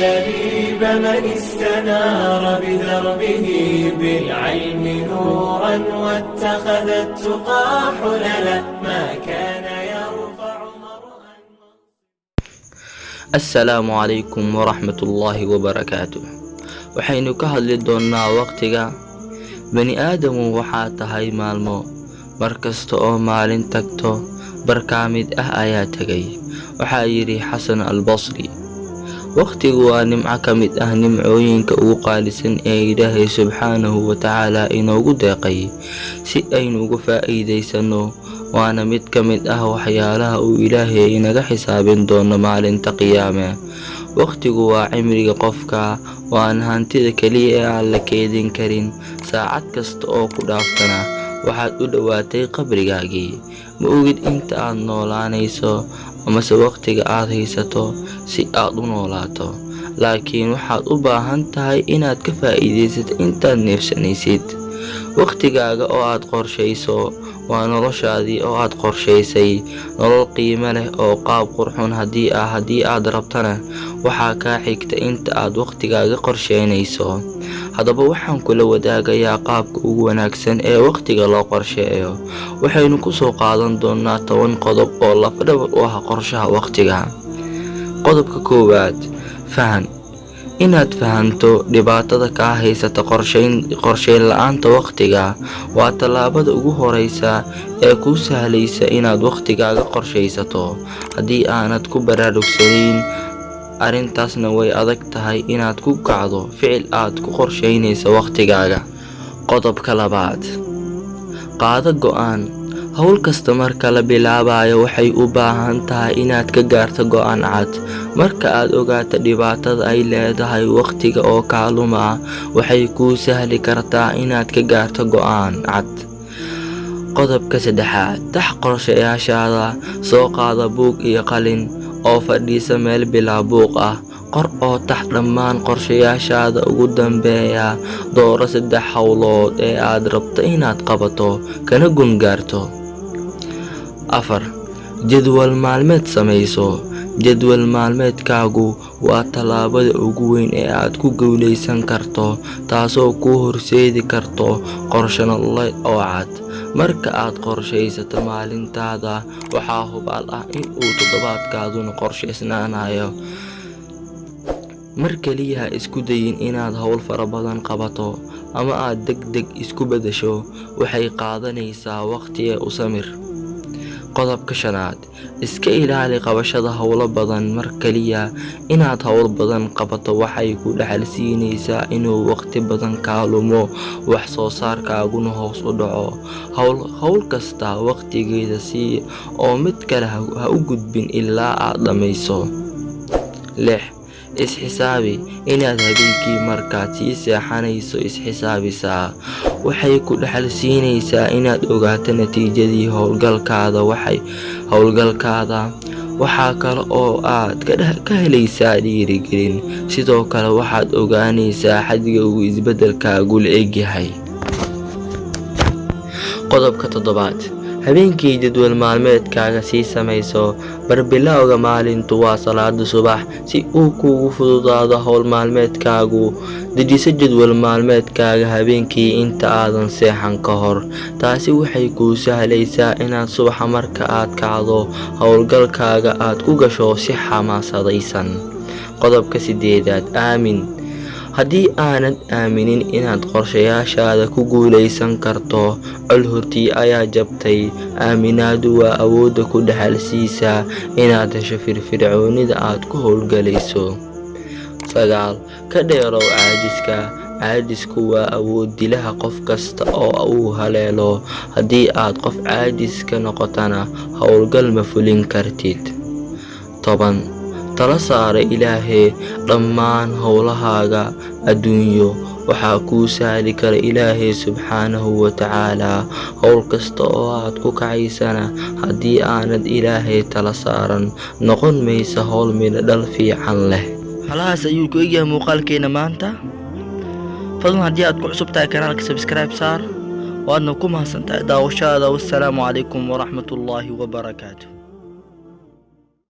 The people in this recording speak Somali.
لبيب من استنار بدربه بالعلم نورا واتخذ التقى حللا ما كان يرفع مرءا. السلام عليكم ورحمة الله وبركاته. waxaynu ka hadli doonaa waqtiga bani aadamu waxaa tahay maalmo markasta oo maalin tagto barkaamid ah ayaa tagay. waxaa yiri Xasan al-Basri, waqtigu waa nimco ka mid ah nimcooyinka ugu qaalisan ee Ilaahay subxaanahu wa ta'aala inoogu deeqay si aynu uga faa'iidaysano, waana mid ka mid ah waxyaalaha uu Ilaahay inaga xisaabin doono maalinta qiyaame. waqtigu waa cimriga qofka, waana hantida kaliya ee aan la keedin karin. saacad kasta oo ku dhaaftana waxaad u dhawaatay qabrigaagii. ma ogid inta aad noolaanayso amase waqtiga aad haysato si aad u noolaato, laakiin waxaad u baahan tahay inaad ka faa'iidaysato intaad neefsanaysid. waqtigaaga oo aad qorshayso waa noloshaadii oo aad qorshaysay, nolol qiimo leh oo qaab qurxoon haddii aad rabtana waxaa kaa xigta inta aad waqtigaaga qorsheynayso. haddaba waxaan kula wadaagayaa qaabka ugu wanaagsan ee waqtiga loo qorsheeyo. waxaynu ku soo qaadan doonaa 10 qodob oo lafdhabar u ah qorshaha waqtiga. qodobka koowaad, fahan. inaad fahanto dhibaatada ka haysata qorsheyn la'aanta waqtiga waa tallaabada ugu horeysa ee kuu sahlaysa inaad waqtigaaga qorsheysato. haddii aanad ku baraarugsanayn arrintaasna way adag tahay inaad ku kacdo ficil aad ku qorsheynayso waqtigaaga. qodobka labaad, qaado go'aan. hawl kasta marka la bilaabayo waxay u baahan tahay inaad ka gaarto go'aan cad. marka aad ogaato dhibaatada ay leedahay waqtiga oo kaaluma, waxay kuu sahli kartaa inaad ka gaarto go'aan cad. qodobka saddexaad, tax qorshayaashaada. soo qaada buug iyo qalin oo fadhiisa meel bilaa buuq ah. qor oo tax dhammaan qorshayaashaada ugu dambeeya. dooro 3 hawlood ee aad rabto inaad qabato kana gungaarto. 4. jadwal maalmeed samayso. jadwal maalmeedkaagu waa tallaabada ugu weyn ee aad ku guuleysan karto, taasoo kuu horseedi karto qorshe nololeed oo cad. marka aad qorshaysato maalintaada, waxaa hubaal ah in uu toddobaadkaaduna qorshaysnaanayo. mar kaliya ha isku dayin inaad hawl fara badan qabato ama aad degdeg isku bedesho. waxay qaadanaysaa waqti ee u samir. qodobka 5, iska ilaali qabashada hawlo badan. mar kaliya inaad hawl badan qabato waxay ku dhaxal siinaysaa inuu waqti badan kaa lumo, wax soo saarkaaguna hoos u dhaco. hawl kasta waqtigeeda sii oo mid kale ha u gudbin ilaa aad dhamayso. 6. isxisaabi. inaad habeenkii markaad sii seexanayso isxisaabisaa waxay ku dhaxal siinaysaa inaad ogaato natiijadii hawlgalkaada. waxaa kale oo aad ka helaysaa dhiirigelin. sidoo kale waxaad ogaanaysaa xaddiga uu isbeddelkaagu la egyahay. qodobka 7, habeenkii jadwal maalmeedkaaga sii samayso. barbilowga maalintu waa salaada subax. si uu kuugu fududaado hawl maalmeedkaagu, dejiso jadwal maalmeedkaaga habeenkii inta aadan seexan ka hor. taasi waxay kuu sahlaysaa inaad subaxa marka aad kacdo hawlgalkaaga aad ku gasho si xamaasadaysan. qodobka 8, aamin. haddii aanad aaminin inaad qorshayaashaada ku guuleysan karto, col hortii ayaa jabtay. aaminaadu waa awoodda ku dhaxalsiisa inaad hesho firfircoonida aad ku howlgalayso. 9, ka dheerow caajiska. caajisku waa awood dilaha qof kasta oo uu haleelo. haddii aad qof caajis ka noqotana howlgal ma fulin kartid. 10, tala saara Ilaahay. dhammaan howlahaaga adduunyo waxaa kuu sahli kara Ilaahay subxaanahu wa ta'aala. hawl kasta oo aad ku kacaysana haddii aanad Ilaahay tala saaran noqon maysa hawl midho dhal fiican leh. halahaas ayuu ku egyahay muuqaalkeena maanta. fadlan haddii aad ku cusub tahay kanaalka subscribe saar, waadna ku mahadsantahay daawashada. wassalaamu calaykum waraxmatullaahi wabarakaatu.